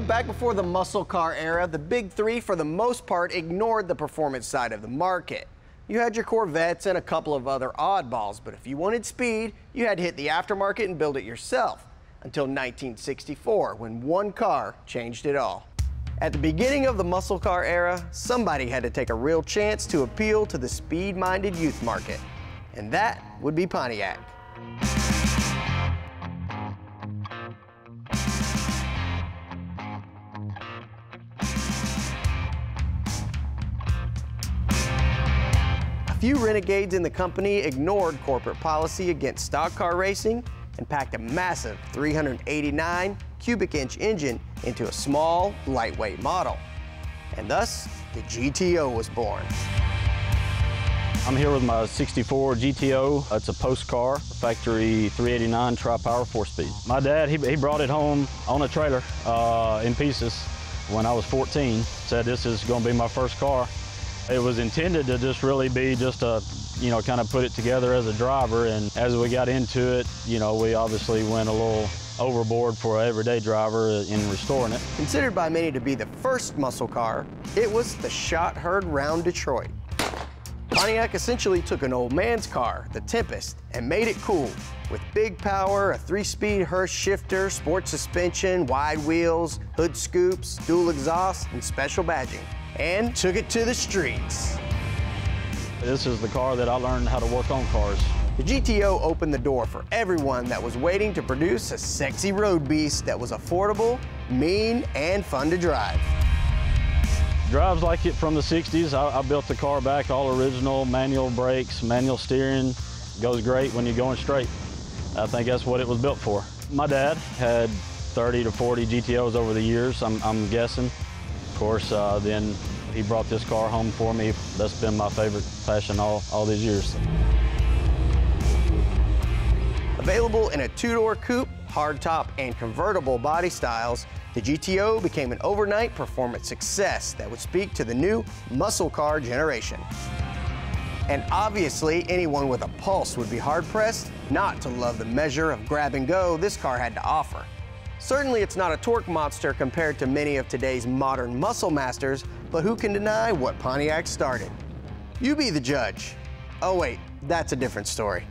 know, back before the muscle car era, the big three, for the most part, ignored the performance side of the market. You had your Corvettes and a couple of other oddballs, but if you wanted speed, you had to hit the aftermarket and build it yourself, until 1964, when one car changed it all. At the beginning of the muscle car era, somebody had to take a real chance to appeal to the speed-minded youth market, and that would be Pontiac. A few renegades in the company ignored corporate policy against stock car racing and packed a massive 389 cubic inch engine into a small, lightweight model. And thus, the GTO was born. I'm here with my 64 GTO. It's a post car, factory 389 tri-power 4-speed. My dad, he brought it home on a trailer in pieces when I was 14. Said this is gonna be my first car. It was intended to just really be just a, you know, kind of put it together as a driver. And as we got into it, you know, we obviously went a little overboard for an everyday driver in restoring it. Considered by many to be the first muscle car, it was the shot heard round Detroit. Pontiac essentially took an old man's car, the Tempest, and made it cool. With big power, a 3-speed Hurst shifter, sport suspension, wide wheels, hood scoops, dual exhaust, and special badging. And took it to the streets. This is the car that I learned how to work on cars. The GTO opened the door for everyone that was waiting to produce a sexy road beast that was affordable, mean, and fun to drive. Drives like it from the 60s. I built the car back all original, manual brakes, manual steering. Goes great when you're going straight. I think that's what it was built for. My dad had 30 to 40 GTOs over the years, I'm guessing. Of course, then he brought this car home for me. That's been my favorite passion all these years. Available in a 2-door coupe, hardtop, and convertible body styles, the GTO became an overnight performance success that would speak to the new muscle car generation. And obviously, anyone with a pulse would be hard-pressed not to love the measure of grab and go this car had to offer. Certainly, it's not a torque monster compared to many of today's modern muscle masters, but who can deny what Pontiac started? You be the judge. Oh wait, that's a different story.